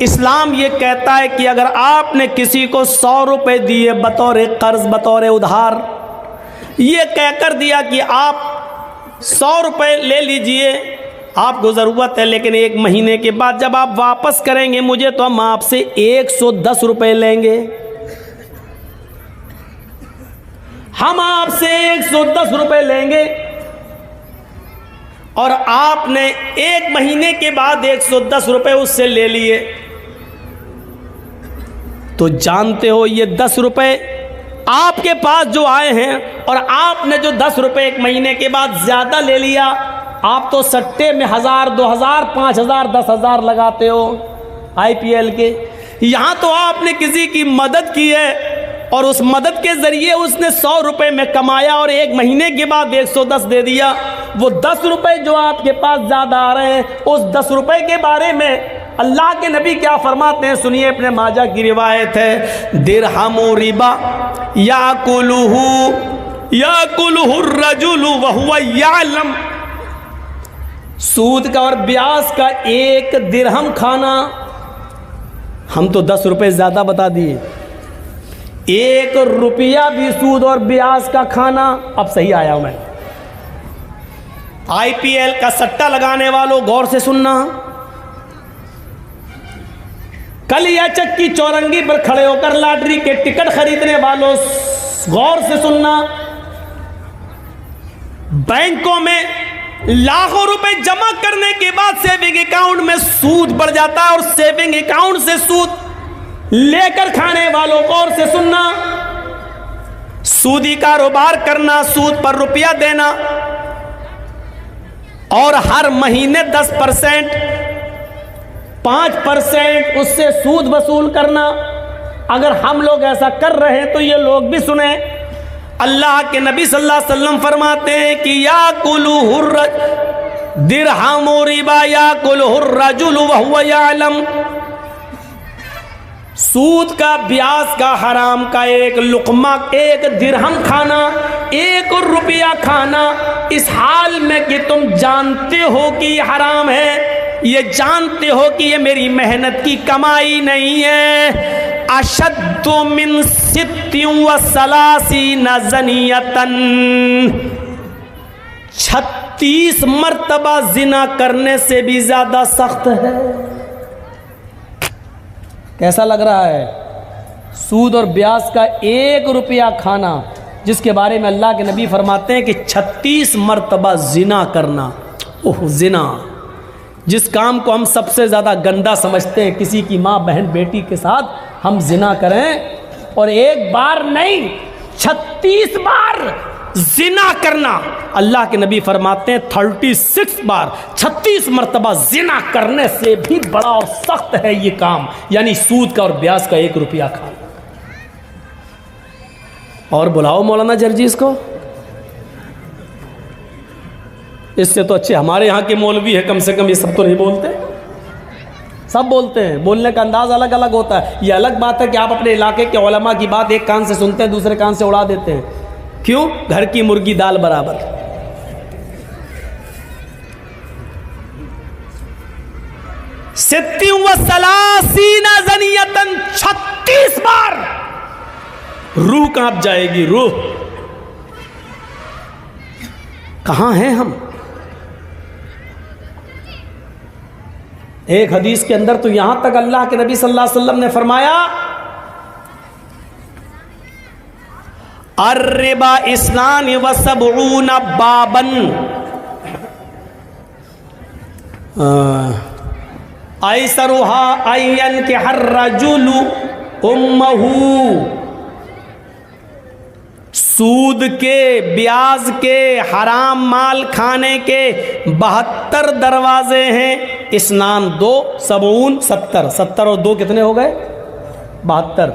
इस्लाम ये कहता है कि अगर आपने किसी को 100 रुपये दिए बतौर कर्ज, बतौर उधार, ये कहकर दिया कि आप 100 रुपये ले लीजिए, आपको ज़रूरत है, लेकिन 1 महीने के बाद जब आप वापस करेंगे मुझे तो हम आपसे 110 रुपये लेंगे, हम आपसे 110 रुपये लेंगे, और आपने 1 महीने के बाद 110 रुपये उससे ले लिए, तो जानते हो ये 10 रुपये आपके पास जो आए हैं और आपने जो 10 रुपये 1 महीने के बाद ज़्यादा ले लिया, आप तो सट्टे में 1000, 2000, 5000, 10,000 लगाते हो IPL के। यहाँ तो आपने किसी की मदद की है और उस मदद के ज़रिए उसने 100 रुपये में कमाया और 1 महीने के बाद 110 दे दिया। वो 10 रुपये जो आपके पास ज़्यादा आ रहे हैं, उस 10 रुपये के बारे में अल्लाह के नबी क्या फरमाते हैं, सुनिए, अपने माजा की रिवायत है, दिरहमु रिबा याकुलुहु रजुलु वहुवा यालम। सूद का और ब्याज का 1 दिरहम खाना, हम तो 10 रुपये ज़्यादा बता दिए, 1 रुपया भी सूद और ब्याज का खाना। अब सही आया मैं। IPL का सट्टा लगाने वालों गौर से सुनना, कल या चक्की चौरंगी पर खड़े होकर लॉटरी के टिकट खरीदने वालों गौर से सुनना, बैंकों में लाखों रुपए जमा करने के बाद सेविंग अकाउंट में सूद बढ़ जाता है और सेविंग अकाउंट से सूद लेकर खाने वालों गौर से सुनना, सूदी कारोबार करना, सूद पर रुपया देना और हर महीने 10%, 5% उससे सूद वसूल करना। अगर हम लोग ऐसा कर रहे हैं तो ये लोग भी सुने। अल्लाह के नबी सल्लल्लाहु अलैहि वसल्लम फरमाते हैं कि याकुलुहुर दिरहमु रिबा याकुलुहुर रजुलु वहुवा यालम। सूद का, ब्याज का, हराम का 1 लुक़मा, 1 दिरहम खाना, 1 रुपया खाना, इस हाल में कि तुम जानते हो कि ये हराम है, ये जानते हो कि ये मेरी मेहनत की कमाई नहीं है। अशद्दु मिन सित्तिन व सलासीन ज़नियतन, 36 मर्तबा जिना करने से भी ज्यादा सख्त है। कैसा लग रहा है? सूद और ब्याज का 1 रुपया खाना, जिसके बारे में अल्लाह के नबी फरमाते हैं कि 36 मर्तबा जिना करना। ओह, जिना, जिस काम को हम सबसे ज़्यादा गंदा समझते हैं, किसी की माँ, बहन, बेटी के साथ हम जिना करें, और 1 बार नहीं 36 बार जिना करना। अल्लाह के नबी फरमाते हैं 36 बार, 36 मरतबा जिना करने से भी बड़ा और सख्त है ये काम, यानी सूद का और ब्याज का 1 रुपया खाना। और बुलाओ मौलाना जर्जीस को, इससे तो अच्छे हमारे यहाँ के मौलवी है, कम से कम ये सब तो नहीं बोलते। सब बोलते हैं, बोलने का अंदाज अलग अलग होता है। ये अलग बात है कि आप अपने इलाके के उलमा की बात एक कान से सुनते हैं, दूसरे कान से उड़ा देते हैं। क्यों? घर की मुर्गी दाल बराबर। सित्ती व सलासीना ज़नियतन, 36 बार। रूह कांप जाएगी, रूह। कहां हैं हम? एक हदीस के अंदर तो यहां तक अल्लाह के नबी सल्लल्लाहु अलैहि वसल्लम ने फरमाया, अर्रिबा इस्नान व सबऊन बाबन, ऐसरुहा अय्यन के हर रजुलु उम्महू। सूद के, ब्याज के, हराम माल खाने के 72 दरवाजे हैं। इस्नान 2, सबऊन 70, 70 और 2 कितने हो गए? 72।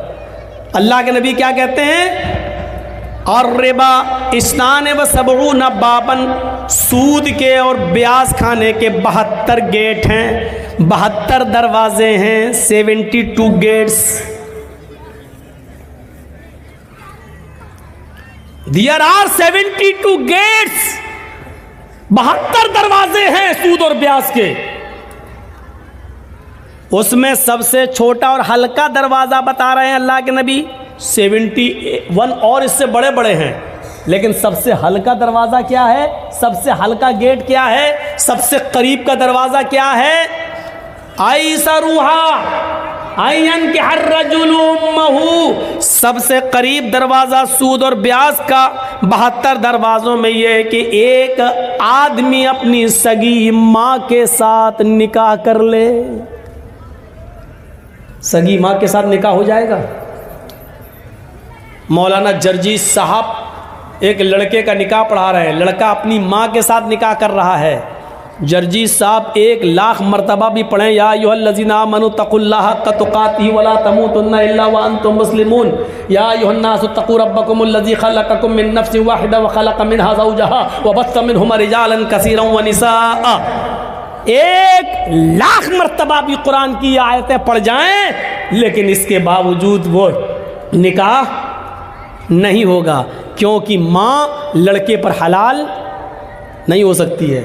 अल्लाह के नबी क्या कहते हैं? और रिबा इस्नान व सबऊन बाबन, सूद के और ब्याज खाने के 72 गेट हैं, 72 दरवाजे हैं, 72 गेट्स। There are 72 gates, 72 दरवाजे हैं सूद और ब्याज के। उसमें सबसे छोटा और हल्का दरवाज़ा बता रहे हैं अल्लाह के नबी 71 और इससे बड़े बड़े हैं, लेकिन सबसे हल्का दरवाज़ा क्या है, सबसे हल्का गेट क्या है, सबसे करीब का दरवाज़ा क्या है, आइसरुहा आयन के हर रजुलुम्महु, सबसे करीब दरवाज़ा सूद और ब्याज का 72 दरवाज़ों में यह है कि एक आदमी अपनी सगी माँ के साथ निकाह कर ले। सगी माँ के साथ निकाह हो जाएगा। मौलाना जर्जी साहब एक लड़के का निकाह पढ़ा रहे हैं, लड़का अपनी माँ के साथ निकाह कर रहा है। जर्जी साहब 1,00,000 मरतबा भी पढ़ें, या अय्युहल्लज़ीना आमनू तक़ुल्लाह हक़्क़ तुक़ातिही वला तमूतुन्ना इल्ला व अंतुम मुस्लिमून, या अय्युहन्नासु इत्तक़ू रब्बकुमुल्लज़ी ख़लक़कुम मिन नफ़्सिन वाहिदा व ख़लक़ मिनहा ज़ौजहा व बस्स मिनहुमा रिजालन कसीरन व निसाअ। 1,00,000 मरतबा भी कुरान की आयतें पढ़ जाएं, लेकिन इसके बावजूद वो निकाह नहीं होगा, क्योंकि माँ लड़के पर हलाल नहीं हो सकती है।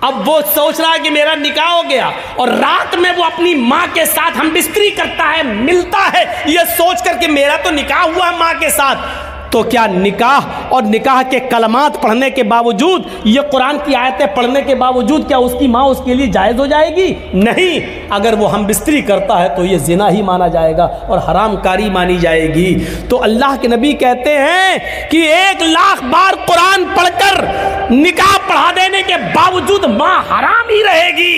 अब वो सोच रहा है कि मेरा निकाह हो गया, और रात में वो अपनी माँ के साथ हम बिस्तरी करता है, मिलता है, ये सोच कर कि मेरा तो निकाह हुआ माँ के साथ। तो क्या निकाह और निकाह के कलमात पढ़ने के बावजूद, ये कुरान की आयतें पढ़ने के बावजूद, क्या उसकी माँ उसके लिए जायज़ हो जाएगी? नहीं। अगर वो हम बिस्तरी करता है तो ये जिना ही माना जाएगा और हरामकारी मानी जाएगी। तो अल्लाह के नबी कहते हैं कि 1,00,000 बार कुरान पढ़कर निकाह पढ़ा देने के बावजूद माँ हराम ही रहेगी।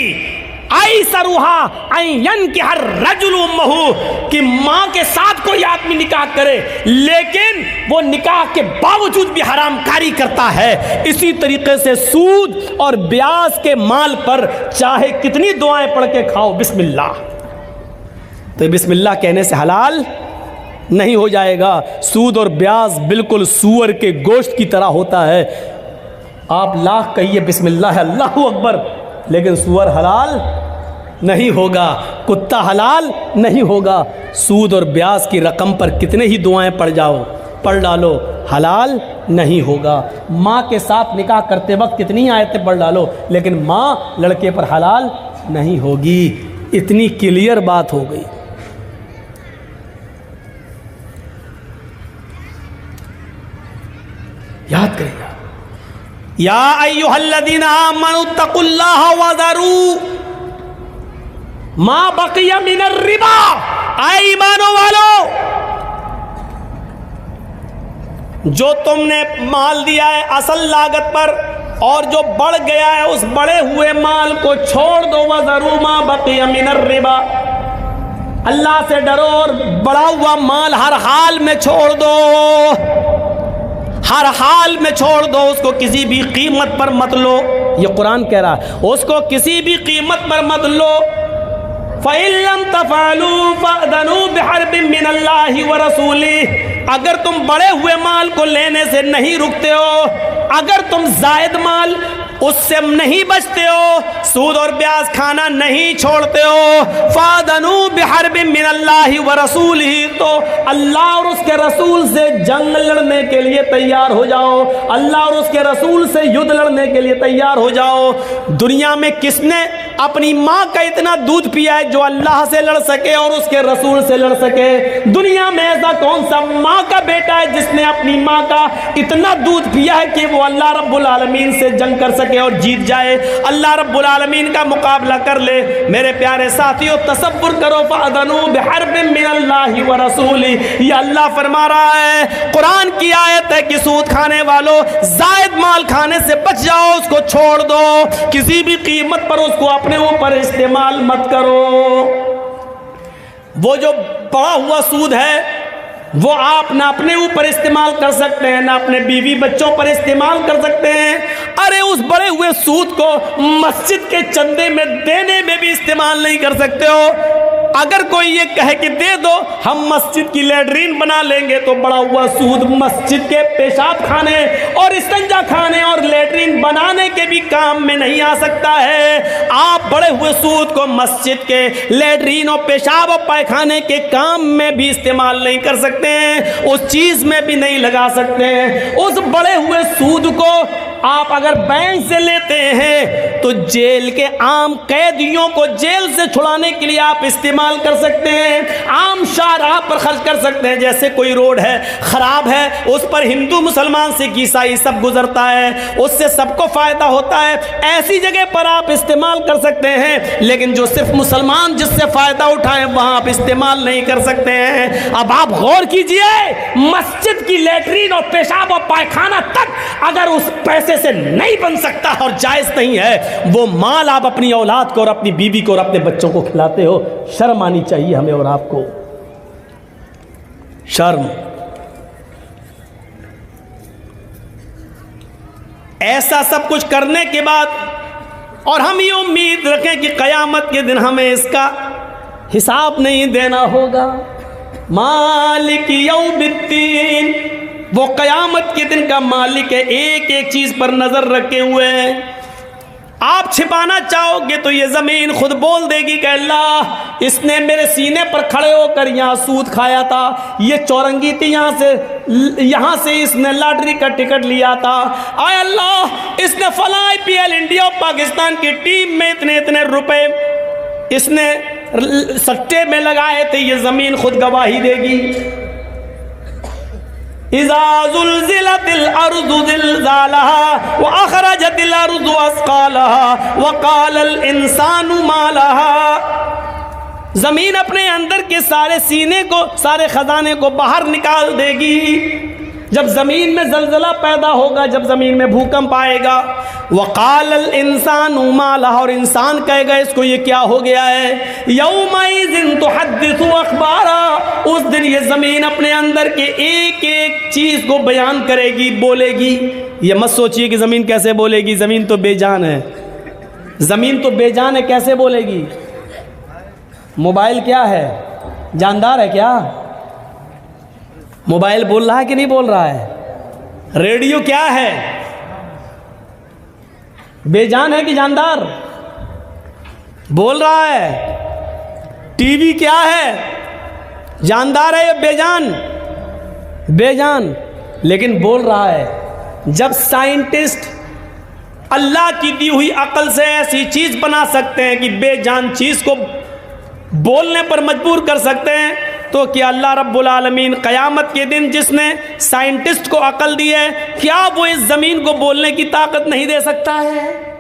आई सरुहा अयन के हर रजुलुम्महु, कि माँ के साथ कोई आदमी निकाह करे लेकिन वो निकाह के बावजूद भी हरामकारी करता है। इसी तरीके से सूद और ब्याज के माल पर चाहे कितनी दुआएं पढ़ के खाओ बिस्मिल्लाह, तो बिस्मिल्लाह कहने से हलाल नहीं हो जाएगा। सूद और ब्याज बिल्कुल सूअर के गोश्त की तरह होता है। आप लाख कहिए बिस्मिल्लाह अल्लाहु अकबर, लेकिन सूअर हलाल नहीं होगा, कुत्ता हलाल नहीं होगा। सूद और ब्याज की रकम पर कितने ही दुआएं पढ़ डालो, हलाल नहीं होगा। माँ के साथ निकाह करते वक्त कितनी ही आयतें पढ़ डालो, लेकिन माँ लड़के पर हलाल नहीं होगी। इतनी क्लियर बात हो गई। याद करिएगा, या अय्युहल्लज़ीना आमनू तक़ुल्लाह वज़रू मा बक़िया मिनर रिबा। ऐ ईमानो वालो, जो तुमने माल दिया है असल लागत पर और जो बढ़ गया है उस बढ़े हुए माल को छोड़ दो। वज़रू मा बक़िया मिनर रिबा, अल्लाह से डरो और बढ़ा हुआ माल हर हाल में छोड़ दो, हर हाल में छोड़ दो, उसको किसी भी कीमत पर मत लो। ये कुरान कह रहा है, उसको किसी भी कीमत पर मत लो। फ़इल्लम तफ़अलू फ़अज़नू बिहर्बिम मिनल्लाहि व रसूलिही, अगर तुम बड़े हुए माल को लेने से नहीं रुकते हो, अगर तुम जायद माल उससे नहीं बचते हो, सूद और ब्याज खाना नहीं छोड़ते हो, फ़अज़नू बिहर्बिम मिनल्लाहि व रसूलिही, तो अल्लाह और उसके रसूल से जंग लड़ने के लिए तैयार हो जाओ, अल्लाह और उसके रसूल से युद्ध लड़ने के लिए तैयार हो जाओ। दुनिया में किसने अपनी माँ का इतना दूध पिया है जो अल्लाह से लड़ सके और उसके रसूल से लड़ सके? दुनिया में ऐसा कौन सा माँ का बेटा है जिसने अपनी माँ का इतना दूध पिया है कि वो अल्लाह रब्बुल आलमीन से जंग कर सके और जीत जाए, अल्लाह रब्बुल आलमीन का मुकाबला कर ले? मेरे प्यारे साथियों, तसव्वुर करो, फ़अज़नू बिहर्बिम मिनल्लाहि व रसूलिही, ये अल्लाह फरमा रहा है, कुरान की आयत है कि सूद खाने वालों, जायद माल खाने से बच जाओ, उसको छोड़ दो, किसी भी कीमत पर उसको अपने ऊपर इस्तेमाल मत करो। वो जो बढ़ा हुआ सूद है वो आप ना अपने ऊपर इस्तेमाल कर सकते हैं, ना अपने बीवी बच्चों पर इस्तेमाल कर सकते हैं। अरे उस बड़े हुए सूद को मस्जिद के चंदे में देने में भी इस्तेमाल नहीं कर सकते हो। अगर कोई ये कहे कि दे दो हम मस्जिद की लैट्रीन बना लेंगे, तो बड़ा हुआ सूद मस्जिद के पेशाब खाने और इस्तिंजा खाने और लैट्रीन बनाने के भी काम में नहीं आ सकता है। आप बड़े हुए सूद को मस्जिद के लैट्रीन और पेशाब और पायखाने के काम में भी इस्तेमाल नहीं कर सकते हैं, उस चीज में भी नहीं लगा सकते हैं। उस बड़े हुए सूद को आप अगर बैंक से लेते हैं तो जेल के आम कैदियों को जेल से छुड़ाने के लिए आप इस्तेमाल कर सकते हैं, आम शाहराह पर खर्च कर सकते हैं। जैसे कोई रोड है खराब है, उस पर हिंदू मुसलमान सिख ईसाई सब गुजरता है, उससे सबको फायदा होता है, ऐसी जगह पर आप इस्तेमाल कर सकते हैं। लेकिन जो सिर्फ मुसलमान जिससे फायदा उठाएं वहां आप इस्तेमाल नहीं कर सकते हैं। अब आप गौर कीजिए, मस्जिद की लैट्रीन और पेशाब और पायखाना तक अगर उस पैसे से नहीं बन सकता और जायज नहीं है, वो माल आप अपनी औलाद को और अपनी बीवी को और अपने बच्चों को खिलाते हो। शर्म आनी चाहिए हमें और आपको, शर्म। ऐसा सब कुछ करने के बाद और हम ये उम्मीद रखें कि कयामत के दिन हमें इसका हिसाब नहीं देना होगा। मालिक यौमिद्दीन, वो कयामत के दिन का मालिक है, एक एक चीज पर नजर रखे हुए हैं। आप छिपाना चाहोगे तो ये जमीन खुद बोल देगी कि अल्लाह, इसने मेरे सीने पर खड़े होकर यहाँ सूद खाया था, ये चौरंगी थी, यहाँ से इसने लॉटरी का टिकट लिया था, आय अल्लाह इसने फला IPL इंडिया और पाकिस्तान की टीम में इतने इतने रुपए इसने सट्टे में लगाए थे, ये जमीन खुद गवाही देगी। इज़ा ज़ुल्ज़िलतिल अर्ज़ु ज़िल्ज़ालहा व अख़रजतिल अर्ज़ु अस्क़ालहा व क़ालल इंसानु मा लहा। जमीन अपने अंदर के सारे सीने को, सारे खजाने को बाहर निकाल देगी। जब जमीन में जलजला पैदा होगा, जब जमीन में भूकंप आएगा, वक़ालल इंसानु मा लहा, और इंसान कहेगा इसको ये क्या हो गया है। यौमइज़िन तुहद्दिसु अख़बारा, उस दिन ये जमीन अपने अंदर के एक एक चीज को बयान करेगी, बोलेगी। ये मत सोचिए कि जमीन कैसे बोलेगी, जमीन तो बेजान है, जमीन तो बेजान है, कैसे बोलेगी। मोबाइल क्या है, जानदार है क्या? मोबाइल बोल रहा है कि नहीं बोल रहा है? रेडियो क्या है, बेजान है कि जानदार? बोल रहा है। टीवी क्या है, जानदार है या बेजान? बेजान, लेकिन बोल रहा है। जब साइंटिस्ट अल्लाह की दी हुई अकल से ऐसी चीज बना सकते हैं कि बेजान चीज को बोलने पर मजबूर कर सकते हैं, तो क्या अल्लाह रब्बुल आलमीन क़यामत के दिन जिसने साइंटिस्ट को अकल दी है, क्या वो इस ज़मीन को बोलने की ताकत नहीं दे सकता है?